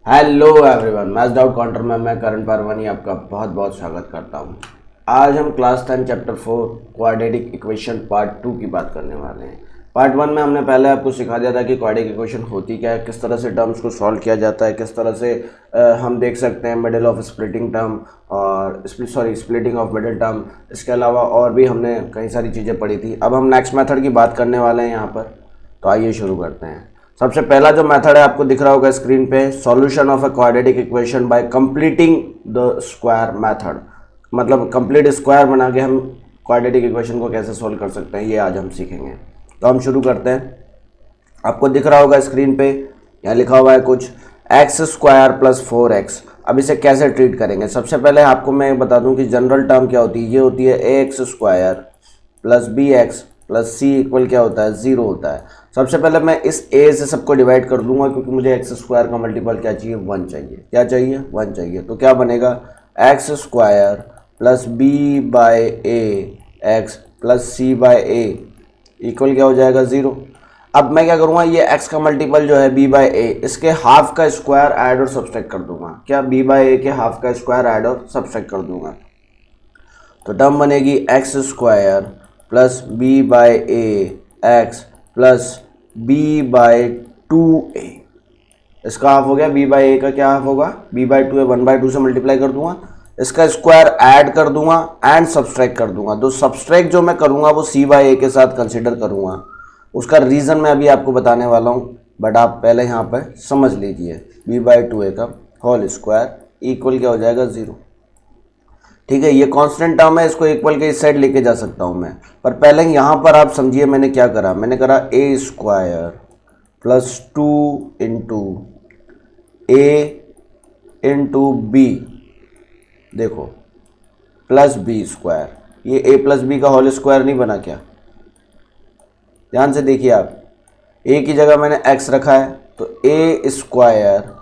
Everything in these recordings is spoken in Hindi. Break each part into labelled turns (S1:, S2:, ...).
S1: Hello everyone, maths doubt counter में मैं करण परवानी आपका बहुत बहुत स्वागत करता हूं। आज हम class 10 chapter 4 quadratic equation part 2 की बात करने वाले हैं। पार्ट 1 में हमने पहले आपको सिखा दिया था कि क्वाड्रेटिक इक्वेशन होती क्या है, किस तरह से टर्म्स को सॉल्व किया जाता है, किस तरह से हम देख सकते हैं मिडिल ऑफ स्प्लिटिंग टर्म और स्प्लिटिंग ऑफ मिडिल टर्म। इसके अलावा और भी हमने कई सारी चीज़ें पढ़ी थी। अब हम नेक्स्ट मेथड की बात करने वाले हैं यहाँ पर, तो आइए शुरू करते हैं। सबसे पहला जो मेथड है आपको दिख रहा होगा स्क्रीन पे, solution of a quadratic equation by completing the square method. मतलब कंप्लीट स्क्वायर बना के हम क्वाड्रेटिक इक्वेशन को कैसे सॉल्व कर सकते हैं, ये आज हम सीखेंगे। तो हम शुरू करते हैं। आपको दिख रहा होगा स्क्रीन पे, यहाँ लिखा हुआ है कुछ एक्स स्क्वायर प्लस 4x। अब इसे कैसे ट्रीट करेंगे, सबसे पहले आपको मैं बता दूं कि जनरल टर्म क्या होती है। ये होती है A X square plus B X plus C equal क्या होता है, 0 होता है। सबसे पहले मैं इस a से सबको डिवाइड कर दूंगा, क्योंकि मुझे एक्स स्क्वायर का मल्टीपल क्या चाहिए, 1 चाहिए। क्या चाहिए, 1 चाहिए। तो क्या बनेगा, X square plus B by A X plus C by A equal क्या हो जाएगा, 0। अब मैं क्या करूँगा, ये x का मल्टीपल जो है b बाय ए, इसके हाफ का स्क्वायर ऐड और सब्सट्रैक्ट कर दूंगा। क्या, b बाय ए के हाफ का स्क्वायर ऐड और सब्सट्रैक्ट कर दूंगा। तो टर्म बनेगी X square plus B by A X plus B by 2a। इसका हाफ हो गया, b बाय ए का क्या हाफ होगा, b बाय 2a, 1/2 से मल्टीप्लाई कर दूंगा, इसका स्क्वायर ऐड कर दूंगा एंड सब्सट्रैक्ट कर दूंगा। तो सब्सट्रैक्ट जो मैं करूंगा वो c बाय ए के साथ कंसीडर करूंगा। उसका रीज़न मैं अभी आपको बताने वाला हूँ, बट आप पहले यहाँ पर समझ लीजिए। b बाय 2a का होल स्क्वायर इक्वल क्या हो जाएगा, 0। ठीक है, ये कांस्टेंट टर्म है, इसको इक्वल के इस साइड लेके जा सकता हूं मैं। पर पहले यहाँ पर आप समझिए मैंने क्या करा। मैंने करा ए square plus 2 into A into B, देखो प्लस बी स्क्वायर। ये ए प्लस बी का होल स्क्वायर नहीं बना क्या, ध्यान से देखिए आप। ए की जगह मैंने एक्स रखा है, तो A square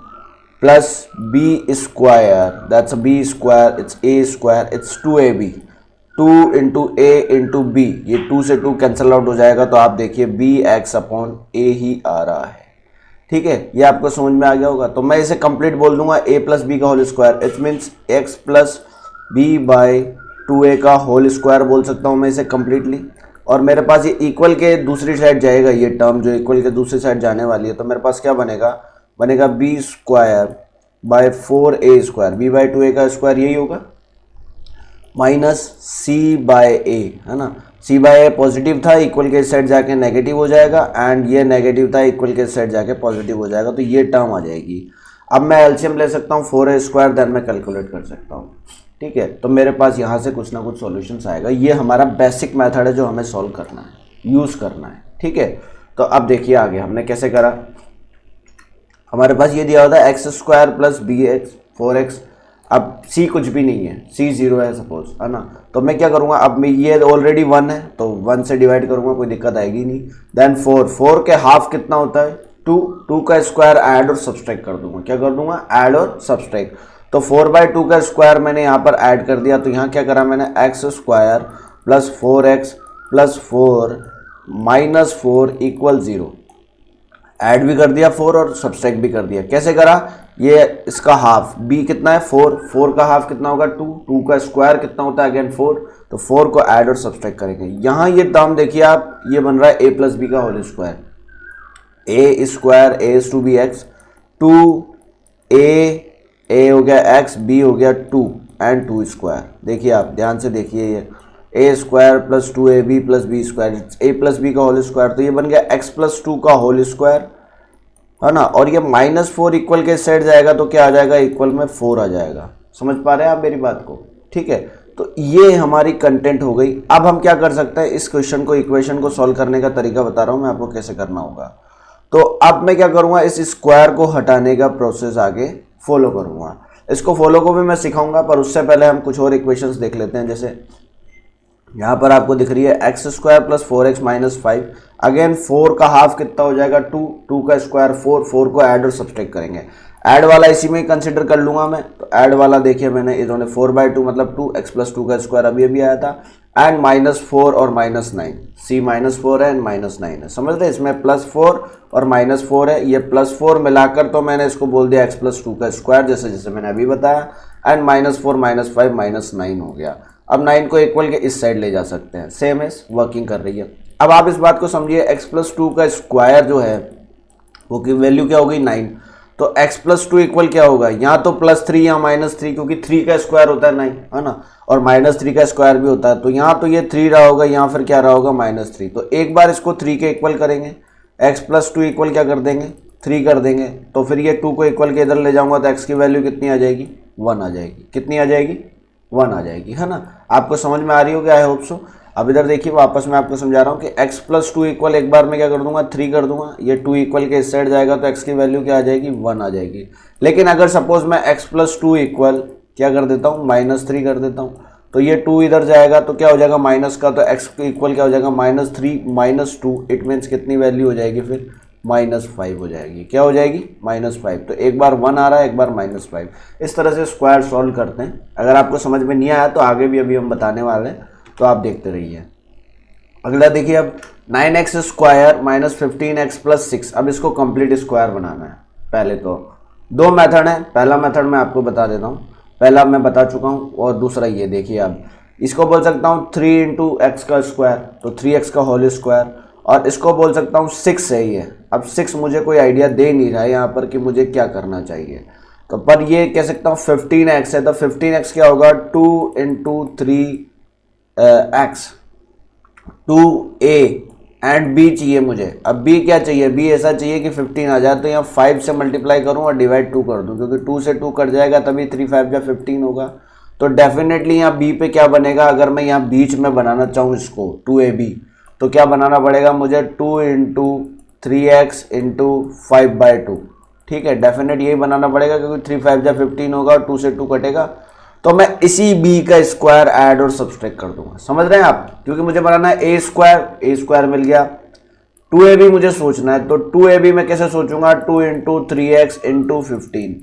S1: plus B square, that's B square, it's A square, it's 2ab। 2 into A into B, ये 2 से 2 कैंसल आउट हो जाएगा। तो आप देखिए बी एक्स अपॉन ए ही आ रहा है। ठीक है, ये आपको समझ में आ गया होगा। तो मैं इसे कंप्लीट बोल दूंगा, ए प्लस बी का whole square, it means x plus B by 2a का होल स्क्वायर बोल सकता हूँ मैं इसे कंप्लीटली। और मेरे पास ये इक्वल के दूसरी साइड जाएगा, ये टर्म जो इक्वल के दूसरी साइड जाने वाली है। तो मेरे पास क्या बनेगा b square by 4a square, b by 2a का स्क्वायर यही होगा, माइनस सी बाय ए, है ना। सी बाय ए पॉजिटिव था, इक्वल के साइड जाके नेगेटिव हो जाएगा, एंड ये नेगेटिव था, इक्वल के साइड जाके पॉजिटिव हो जाएगा। तो ये टर्म आ जाएगी। अब मैं एलसीएम ले सकता हूँ 4a स्क्वायर, देन मैं कैलकुलेट कर सकता हूँ। ठीक है, तो मेरे पास यहाँ से कुछ ना कुछ सॉल्यूशंस आएगा। ये हमारा बेसिक मेथड है जो हमें सॉल्व करना है, यूज़ करना है। ठीक है, तो अब देखिए आगे हमने कैसे करा। हमारे पास ये दिया होता है x square plus B x 4x। अब c कुछ भी नहीं है, c 0 है सपोज, है ना। तो मैं क्या करूँगा, अब मैं ये ऑलरेडी 1 है तो 1 से डिवाइड करूँगा, कोई दिक्कत आएगी नहीं। देन 4 के हाफ कितना होता है, 2 का स्क्वायर ऐड और सब्सट्रैक्ट कर दूंगा। क्या कर दूंगा, ऐड और सब्सट्रैक्ट। तो 4/2 का स्क्वायर मैंने यहाँ पर ऐड कर दिया। तो यहाँ क्या करा मैंने, x square plus 4x plus 4 minus 4 equal 0। Add भी कर दिया 4 और सब्सट्रैक्ट भी कर दिया। कैसे करा, ये इसका हाफ b कितना है, 4 का हाफ कितना होगा, 2 का स्क्वायर कितना होता है, अगेन 4। तो 4 को ऐड और सब्सट्रैक्ट करेंगे। यहाँ ये टर्म देखिए आप, ये बन रहा है a प्लस बी का whole square, a square a is to b x, 2a हो गया x, b हो गया 2 एंड 2 स्क्वायर। देखिए आप ध्यान से देखिए, ये A square plus 2ab plus B square, A plus B का होल स्क्वायर। तो ये बन गया x प्लस 2 का होल स्क्वायर, है ना। और ये -4 इक्वल के साइड जाएगा तो क्या आ जाएगा, इक्वल में 4 आ जाएगा। समझ पा रहे हैं आप मेरी बात को। ठीक है, तो ये हमारी कंटेंट हो गई। अब हम क्या कर सकते हैं, इस क्वेश्चन को, इक्वेशन को सॉल्व करने का तरीका बता रहा हूँ मैं आपको कैसे करना होगा। तो अब मैं क्या करूँगा, इस स्क्वायर को हटाने का प्रोसेस आगे फॉलो करूँगा। इसको फॉलो को भी मैं सिखाऊंगा, पर उससे पहले हम कुछ और इक्वेशंस देख लेते हैं। जैसे यहाँ पर आपको दिख रही है x square plus 4x minus 5। Again 4 का हाफ कितना हो जाएगा, 2 का स्क्वायर 4 को ऐड और सब्सट्रैक्ट करेंगे। ऐड वाला इसी में कंसिडर कर लूंगा मैं। तो ऐड वाला देखिए मैंने, इन्होंने 4/2 मतलब 2, x प्लस 2 का स्क्वायर अभी आया था, एंड -4 और -9, c -4 है एंड -9 है, समझ रहे, इसमें +4 और -4 है, ये +4 मिलाकर तो मैंने इसको बोल दिया x + 2 का स्क्वायर, जैसे जैसे मैंने अभी बताया, एंड -4 -5 -9 हो गया। अब 9 को इक्वल के इस साइड ले जा सकते हैं, सेम एज वर्किंग कर रही है। अब आप इस बात को समझिए, x + 2 का स्क्वायर जो है वो की वैल्यू क्या होगी 9, तो x + 2 इक्वल क्या होगा, यहाँ तो +3 या -3, क्योंकि 3 का स्क्वायर होता है 9, है ना, और -3 का स्क्वायर भी होता है, तो यहाँ तो ये 3 रहा होगा, यहाँ फिर क्या रहा होगा -3। तो एक बार इसको 3 के इक्वल करेंगे, x + 2 इक्वल क्या कर देंगे 3 कर देंगे, तो फिर ये 2 को इक्वल के इधर ले जाऊंगा तो x की वैल्यू कितनी आ जाएगी 1 आ जाएगी, कितनी आ जाएगी 1 आ जाएगी, है ना। आपको समझ में आ रही होगी, आई होप सो। अब इधर देखिए वापस मैं आपको समझा रहा हूँ कि x + 2 इक्वल एक बार में क्या कर दूंगा 3 कर दूंगा, ये 2 इक्वल के इस साइड जाएगा तो x की वैल्यू क्या आ जाएगी 1 आ जाएगी। लेकिन अगर सपोज मैं x + 2 इक्वल क्या कर देता हूँ -3 कर देता हूँ, तो ये 2 इधर जाएगा तो क्या हो जाएगा माइनस का, तो x इक्वल क्या हो जाएगा -3 - 2, इट मीन्स कितनी वैल्यू हो जाएगी फिर -5 हो जाएगी, क्या हो जाएगी -5। तो एक बार 1 आ रहा है, एक बार -5। इस तरह से स्क्वायर सॉल्व करते हैं। अगर आपको समझ में नहीं आया तो आगे भी अभी हम बताने वाले हैं, तो आप देखते रहिए। अगला देखिए, अब 9x² -15x + 6, अब इसको कंप्लीट स्क्वायर बनाना है। पहले तो दो मेथड है, पहला मेथड मैं आपको बता देता हूँ, पहला मैं बता चुका हूँ, और दूसरा ये देखिए, अब इसको बोल सकता हूँ 3 × x का स्क्वायर, तो 3x का होल स्क्वायर, और इसको बोल सकता हूँ 6 है ये। अब 6 मुझे कोई आइडिया दे नहीं रहा है यहाँ पर कि मुझे क्या करना चाहिए, तो पर ये कह सकता हूँ 15x है, तो 15x क्या होगा 2 × 3x, 2a एंड b चाहिए मुझे। अब b क्या चाहिए, b ऐसा चाहिए कि 15 आ जाए, तो यहाँ 5 से मल्टीप्लाई करूँ और डिवाइड 2 कर दूँ, क्योंकि 2 से 2 कट जाएगा तभी 3 × 5 = 15 होगा। तो डेफिनेटली यहाँ b पे क्या बनेगा, अगर मैं यहाँ बीच में बनाना चाहूँ इसको 2ab, तो क्या बनाना पड़ेगा मुझे 2 × 3x × 5/2, ठीक है, डेफिनेट यही बनाना पड़ेगा, क्योंकि 3 × 5 = 15 होगा और 2 से 2 कटेगा, तो मैं इसी b का स्क्वायर ऐड और सब्सट्रैक्ट कर दूंगा। समझ रहे हैं आप, क्योंकि मुझे बनाना है a स्क्वायर मिल गया, 2ab मुझे सोचना है, तो 2ab मैं कैसे सोचूंगा 2 × 3x × 15।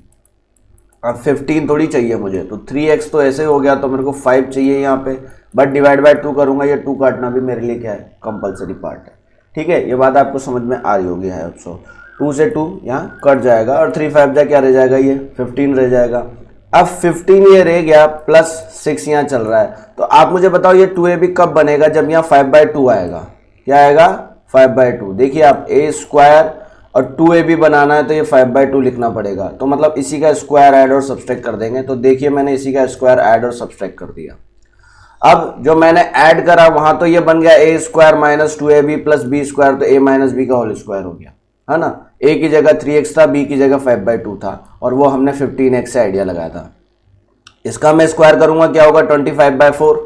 S1: अब 15 थोड़ी चाहिए मुझे, तो 3x तो ऐसे हो गया, तो मेरे को 5 चाहिए यहाँ पे, बट डिवाइड बाय 2 करूंगा, ये 2 काटना भी मेरे लिए क्या है कंपलसरी पार्ट है, ठीक है। ये बात आपको समझ में आ रही होगी है। अब सो 2 से 2 यहाँ कट जाएगा और 3 × 5 = क्या रह जाएगा, ये 15 रह जाएगा। अब 15 ये रह गया, +6 यहाँ चल रहा है, तो आप मुझे बताओ ये 2ab कब बनेगा, जब यहाँ 5/2 आएगा। क्या आएगा 5/2। देखिए आप a² और 2ab बनाना है, तो ये 5/2 लिखना पड़ेगा, तो मतलब इसी का स्क्वायर ऐड और सब्सट्रैक्ट कर देंगे। तो देखिए मैंने इसी का स्क्वायर ऐड और सब्सट्रैक्ट कर दिया। अब जो मैंने ऐड करा वहां तो ये बन गया a² - 2ab + b², तो a - b का होल स्क्वायर हो गया, है ना। a की जगह 3x था, b की जगह 5/2 था, और वो हमने 15x से आइडिया लगाया था। इसका मैं स्क्वायर करूंगा, क्या होगा 25/4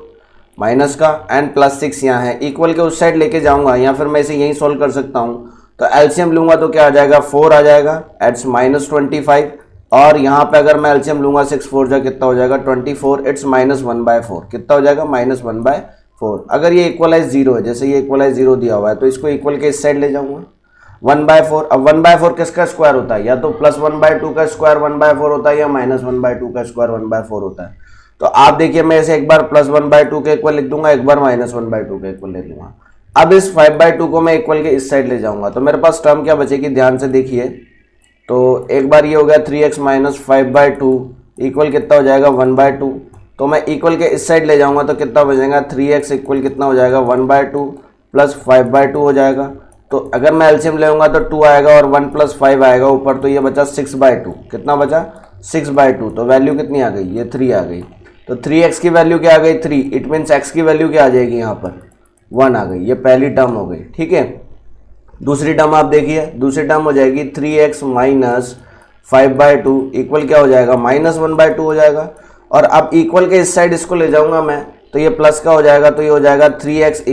S1: माइनस का एंड +6 यहाँ है, इक्वल के उस साइड लेके जाऊंगा, या फिर मैं इसे यहीं सोल्व कर सकता हूँ। तो एलसीएम लूंगा तो क्या आ जाएगा 4 आ जाएगा, एट्स -25, और यहाँ पे अगर मैं एलसीएम लूंगा 6 × 4 = कितना हो जाएगा 24, इट्स -1/4, कितना हो जाएगा -1/4। अगर ये इक्वलाइज 0 है, जैसे ये इक्वलाइज 0 दिया हुआ है, तो इसको इक्वल के इस साइड ले जाऊंगा 1/4। अब 1/4 किसका स्क्वायर होता है, या तो +1/2 का स्क्वायर 1/4 होता है, या -1/2 का स्क्वायर 1/4 होता है। तो आप देखिए मैं इसे एक बार +1/2 के इक्वल लिख दूंगा, एक बार -1/2 के इक्वल लिख दूंगा। अब इस 5/2 को मैं इक्वल के इस साइड ले जाऊंगा, तो मेरे पास टर्म क्या बचेगी, ध्यान से देखिए। तो एक बार ये हो गया 3x - 5/2 इक्वल कितना हो जाएगा 1/2, तो मैं इक्वल के इस साइड ले जाऊंगा तो कितना बचेगा 3x इक्वल कितना हो जाएगा 1/2 + 5/2 हो जाएगा। तो अगर मैं एलसीएम लेऊंगा तो 2 आएगा और 1 + 5 आएगा ऊपर, तो ये बचा 6/2, कितना बचा 6/2, तो वैल्यू कितनी आ गई, ये 3 आ गई। तो 3x की वैल्यू क्या आ गई 3, इट मीन्स x की वैल्यू क्या आ जाएगी यहाँ पर 1 आ गई। ये पहली टर्म हो गई, ठीक है। दूसरी टर्म आप देखिए, दूसरी टर्म हो जाएगी 3x - 5/2 इक्वल क्या हो जाएगा -1/2 हो जाएगा। और अब इक्वल के इस साइड इसको ले जाऊंगा मैं, तो ये प्लस का हो जाएगा, तो ये हो जाएगा 3x =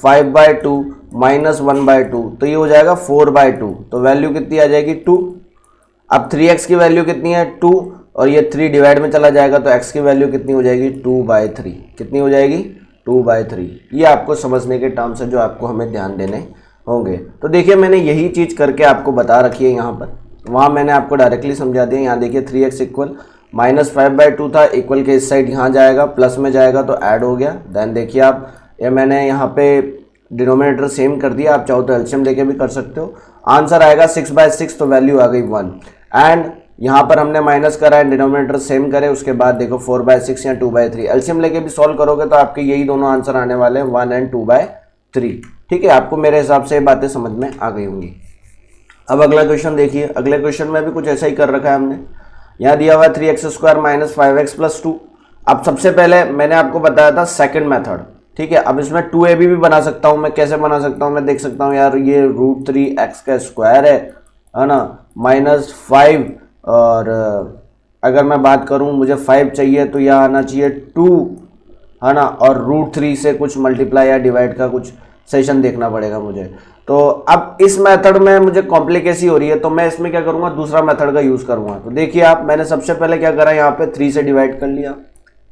S1: 5/2 - 1/2, तो ये हो जाएगा 4/2, तो वैल्यू कितनी आ जाएगी 2। अब 3x की वैल्यू कितनी है 2, और ये 3 डिवाइड में चला जाएगा, तो x की वैल्यू कितनी हो जाएगी 2/3, कितनी हो जाएगी 2/3। ये आपको समझने के टर्म्स है जो आपको हमें ध्यान देने होंगे। तो देखिए मैंने यही चीज़ करके आपको बता रखी है यहाँ पर, वहाँ मैंने आपको डायरेक्टली समझा दिया। यहाँ देखिए 3x = -5/2 था, इक्वल के इस साइड यहाँ जाएगा, प्लस में जाएगा तो ऐड हो गया। देन देखिए आप, ये मैंने यहाँ पे डिनोमिनेटर सेम कर दिया, आप चाहो तो एलसीएम लेके भी कर सकते हो। आंसर आएगा 6/6, तो वैल्यू आ गई 1। एंड यहाँ पर हमने माइनस करा है, डिनोमिनेटर सेम करे, उसके बाद देखो 4/6 या 2/3, एलसीएम लेके भी सॉल्व करोगे तो आपके यही दोनों आंसर आने वाले हैं, 1 एंड 2/3। ठीक है, आपको मेरे हिसाब से ये बातें समझ में आ गई होंगी। अब अगला क्वेश्चन देखिए, अगले क्वेश्चन में भी कुछ ऐसा ही कर रखा है हमने। यहाँ दिया हुआ 3x² - 5x + 2। अब सबसे पहले मैंने आपको बताया था सेकंड मेथड, ठीक है। अब इसमें 2ab भी बना सकता हूँ मैं, कैसे बना सकता हूँ मैं देख सकता हूँ यार, ये √3x² है ना, -5, और अगर मैं बात करूँ मुझे 5 चाहिए तो यह आना चाहिए 2, है ना, और √3 से कुछ मल्टीप्लाई या डिवाइड का कुछ सेशन देखना पड़ेगा मुझे। तो अब इस मेथड में मुझे कॉम्प्लिकेसी हो रही है, तो मैं इसमें क्या करूँगा, दूसरा मेथड का यूज़ करूँगा। तो देखिए आप, मैंने सबसे पहले क्या करा, यहाँ पे 3 से डिवाइड कर लिया,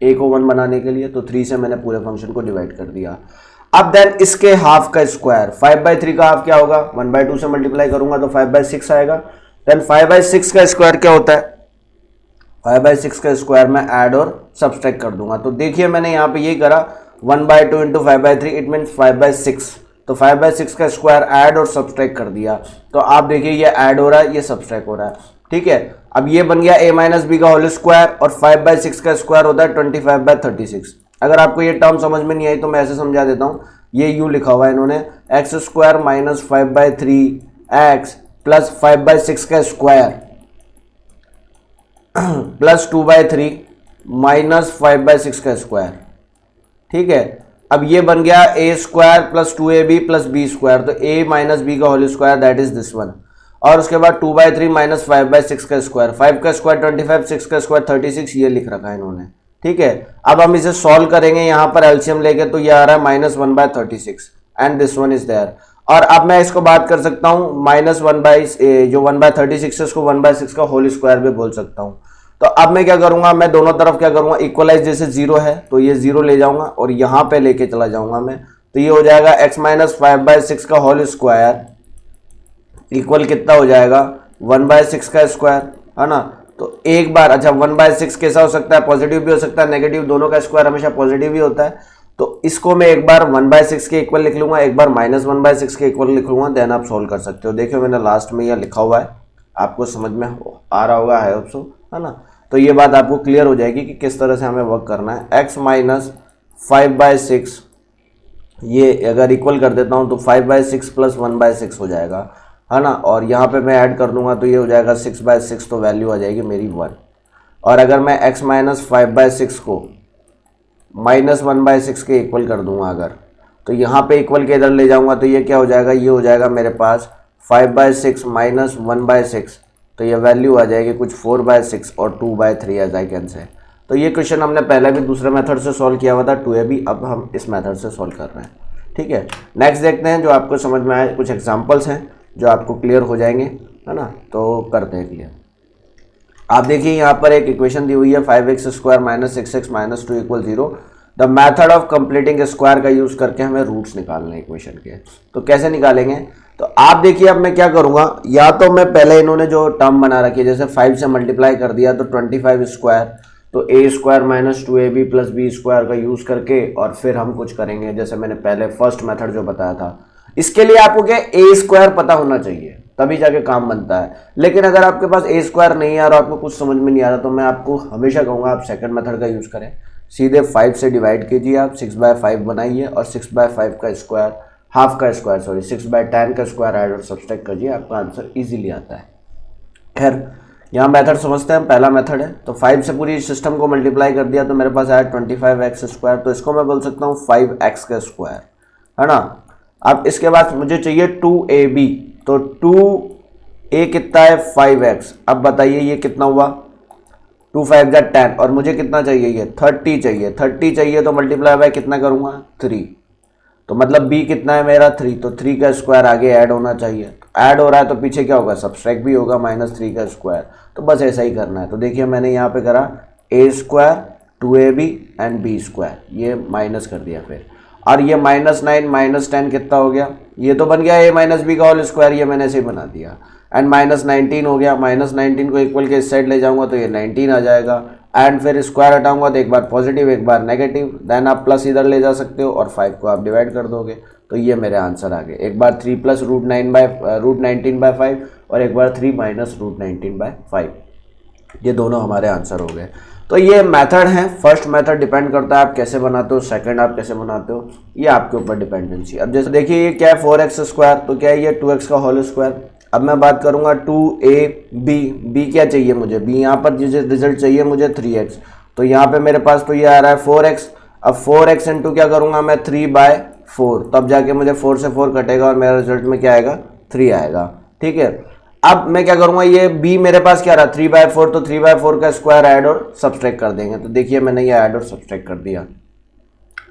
S1: a को 1 बनाने के लिए, तो 3 से मैंने पूरे फंक्शन को डिवाइड कर दिया। अब देन इसके हाफ का स्क्वायर, 5/3 का हाफ क्या होगा, 1/2 से मल्टीप्लाई करूंगा तो 5/6 आएगा। देन 5/6 का स्क्वायर क्या होता है, 5/6 का स्क्वायर में ऐड और सब्सट्रैक्ट कर दूंगा। तो देखिए मैंने यहाँ पे ये करा, 1/2 × 5/3 इट मीन्स 5/6, तो 5/6 का स्क्वायर ऐड और सब्सट्रैक्ट कर दिया। तो आप देखिए ये ऐड हो रहा है, ये सब्सट्रैक्ट हो रहा है, ठीक है। अब ये बन गया a - b का होल स्क्वायर, और 5/6 का स्क्वायर होता है 25/36। अगर आपको ये टर्म समझ में नहीं आई तो मैं ऐसे समझा देता हूँ, ये यूँ लिखा हुआ है इन्होंने, x² - 5/3x + 5/6 का स्क्वायर प्लस 2/3 - 5/6 का स्क्वायर, ठीक है। अब ये बन गया a² + 2ab + b², तो a - b का whole square that is this one, और उसके बाद 2/3 - 5/6 का स्क्वायर, 5 का स्क्वायर 25, 6 का स्क्वायर 36, ये लिख रखा है इन्होंने, ठीक है। अब हम इसे सॉल्व करेंगे यहाँ पर एलसीएम लेके, तो ये आ रहा है -1/36 and this one is there. और अब मैं इसको बात कर सकता हूँ जो 1/36 है उसको 1/6 का होल स्क्वायर भी बोल सकता हूँ। तो अब मैं क्या करूंगा, मैं दोनों तरफ क्या करूंगा, इक्वलाइज, जैसे 0 है तो ये 0 ले जाऊंगा और यहाँ पे लेके चला जाऊंगा मैं, तो ये हो जाएगा x - 5/6 का होल स्क्वायर इक्वल कितना हो जाएगा, 1/6 का स्क्वायर, है ना। तो एक बार, अच्छा 1/6 कैसा हो सकता है, पॉजिटिव भी हो सकता है, नेगेटिव, दोनों का स्क्वायर हमेशा पॉजिटिव ही होता है। तो इसको मैं एक बार 1/6 के इक्वल लिख लूंगा, एक बार -1/6 के इक्वल लिख लूंगा, देन आप सॉल्व कर सकते हो। देखियो मैंने लास्ट में यह लिखा हुआ है, आपको समझ में आ रहा होगा, है ऑप्शन, है ना। तो ये बात आपको क्लियर हो जाएगी कि किस तरह से हमें वर्क करना है। x - 5/6, ये अगर इक्वल कर देता हूँ तो 5/6 + 1/6 हो जाएगा, है ना, और यहाँ पे मैं ऐड कर दूंगा तो ये हो जाएगा 6/6, तो वैल्यू आ जाएगी मेरी 1। और अगर मैं x - 5/6 को -1/6 के इक्वल कर दूंगा अगर, तो यहाँ पे इक्वल के इधर ले जाऊंगा तो ये क्या हो जाएगा, ये हो जाएगा मेरे पास 5/6 - 1/6, तो ये वैल्यू आ जाएगी कुछ 4/6 और 2/3 एज आई कैन से। तो ये क्वेश्चन हमने पहले भी दूसरे मेथड से सॉल्व किया हुआ था 2ab, अब हम इस मेथड से सॉल्व कर रहे हैं, ठीक है। नेक्स्ट देखते हैं जो आपको समझ में आए, कुछ एग्जांपल्स हैं जो आपको क्लियर हो जाएंगे, है ना, तो करते हैं क्लियर। आप देखिए यहाँ पर एक इक्वेशन दी हुई है, 5x² - 6x - 2 = 0। The method of completing square का यूज करके हमें रूट्स निकालने हैं इक्वेशन के। तो कैसे निकालेंगे, तो आप देखिए अब मैं क्या करूंगा, या तो मैं पहले इन्होंने जो टर्म बना रखी है, जैसे 5 से मल्टीप्लाई कर दिया तो 25², तो a² - 2ab + b² का यूज करके, और फिर हम कुछ करेंगे जैसे मैंने पहले फर्स्ट मेथड जो बताया था। इसके लिए आपको क्या a² पता होना चाहिए, तभी जाके काम बनता है। लेकिन अगर आपके पास a² नहीं है और आपको कुछ समझ में नहीं आ रहा, तो मैं आपको हमेशा कहूँगा आप सेकंड मेथड का यूज़ करें। सीधे 5 से डिवाइड कीजिए, आप 6/5 बनाइए, और 6/5 का स्क्वायर, हाफ का स्क्वायर सॉरी 6/10 का स्क्वायर ऐड और सब्सट्रैक्ट कीजिए, आपका आंसर इजीली आता है। खैर यहाँ मेथड समझते हैं, पहला मेथड है, तो 5 से पूरी सिस्टम को मल्टीप्लाई कर दिया तो मेरे पास आया 25x², तो इसको मैं बोल सकता हूँ 5x का स्क्वायर, है ना। अब इसके बाद मुझे चाहिए 2ab, तो 2a कितना है 5x। अब बताइए ये कितना हुआ, 2 × 5 = 10, और मुझे कितना चाहिए, ये 30 चाहिए। 30 चाहिए तो मल्टीप्लाई बाय कितना करूँगा, 3, तो मतलब b कितना है मेरा 3, तो 3 का स्क्वायर आगे ऐड होना चाहिए, ऐड हो रहा है तो पीछे क्या होगा, सब्सट्रैक्ट भी होगा, -3 का स्क्वायर। तो बस ऐसा ही करना है। तो देखिए मैंने यहाँ पे करा a², 2ab एंड b², ये माइनस कर दिया। फिर और ये -9 -10 कितना हो गया, ये तो बन गया a माइनस बी का होल स्क्वायर, ये मैंने ऐसे ही बना दिया। एंड -19 हो गया, -19 को इक्वल के इस साइड ले जाऊंगा तो ये 19 आ जाएगा। एंड फिर स्क्वायर हटाऊंगा तो एक बार पॉजिटिव एक बार नेगेटिव, देन आप प्लस इधर ले जा सकते हो और 5 को आप डिवाइड कर दोगे तो ये मेरे आंसर आ गए। एक बार 3 + √19/5 और एक बार 3 - √19/5, ये दोनों हमारे आंसर हो गए। तो ये मेथड है, फर्स्ट मेथड डिपेंड करता है आप कैसे बनाते हो, सेकंड आप कैसे बनाते हो, ये आपके ऊपर डिपेंडेंसी। अब जैसे देखिए ये क्या है 4x², तो क्या है ये 2x का होल स्क्वायर। अब मैं बात करूंगा 2ab, b क्या चाहिए मुझे, b यहाँ पर जिसे रिजल्ट चाहिए मुझे 3x, तो यहाँ पे मेरे पास तो ये आ रहा है 4x। अब 4x इंटू क्या करूंगा मैं 3/4, तब जाके मुझे 4 से 4 कटेगा और मेरा रिजल्ट में क्या आएगा 3 आएगा। ठीक है, अब मैं क्या करूंगा, ये b मेरे पास क्या रहा 3/4, तो 3/4 का स्क्वायर ऐड और सब्सट्रैक्ट कर देंगे। तो देखिए मैंने ये ऐड और सब्सट्रैक्ट कर दिया,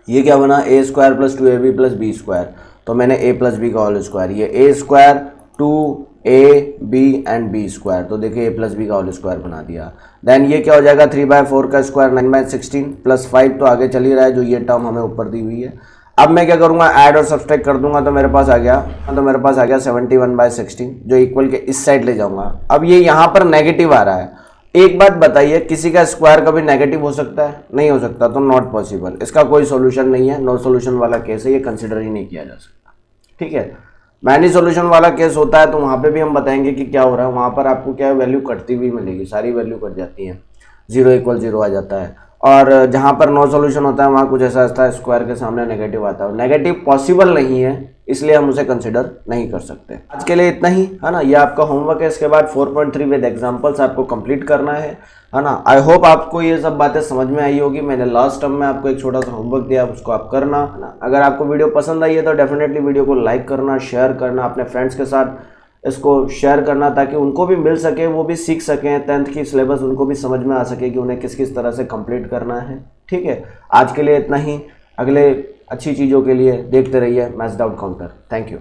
S1: ये क्या बना a² + 2ab + b², तो मैंने a + b का होल स्क्वायर, ये a² 2ab एंड b², तो देखिए a + b का होल स्क्वायर बना दिया। देन ये क्या हो जाएगा 3/4 का स्क्वायर 9/16 + 5 तो आगे चल ही रहा है, जो ये टर्म हमें ऊपर दी हुई है। अब मैं क्या करूंगा ऐड और सब्सट्रैक्ट कर दूंगा तो मेरे पास आ गया 71/16, जो इक्वल के इस साइड ले जाऊंगा। अब ये यहाँ पर नेगेटिव आ रहा है, एक बात बताइए किसी का स्क्वायर कभी नेगेटिव हो सकता है, नहीं हो सकता, तो नॉट पॉसिबल, इसका कोई सोल्यूशन नहीं है, नो सोल्यूशन वाला केस है, ये कंसिडर ही नहीं किया जा सकता। ठीक है, मैनी सोल्यूशन वाला केस होता है तो वहाँ पे भी हम बताएंगे कि क्या हो रहा है, वहाँ पर आपको क्या वैल्यू कटती हुई मिलेगी, सारी वैल्यू कट जाती है, 0 = 0 आ जाता है। और जहाँ पर नो सोल्यूशन होता है वहाँ कुछ ऐसा आता है स्क्वायर के सामने नेगेटिव आता है, नेगेटिव पॉसिबल नहीं है इसलिए हम उसे कंसिडर नहीं कर सकते। आज के लिए इतना ही है ना, ये आपका होमवर्क है, इसके बाद 4.3 विद एग्जांपल्स आपको कंप्लीट करना है ना। आई होप आपको ये सब बातें समझ में आई होगी। मैंने लास्ट टर्म में आपको एक छोटा सा होमवर्क दिया, उसको आप करना है ना। अगर आपको वीडियो पसंद आई है तो डेफिनेटली वीडियो को लाइक करना, शेयर करना, अपने फ्रेंड्स के साथ इसको शेयर करना ताकि उनको भी मिल सके, वो भी सीख सकें, 10th की सिलेबस उनको भी समझ में आ सके कि उन्हें किस किस तरह से कंप्लीट करना है। ठीक है, आज के लिए इतना ही, अगले अच्छी चीज़ों के लिए देखते रहिए maths doubt counter. Thank you.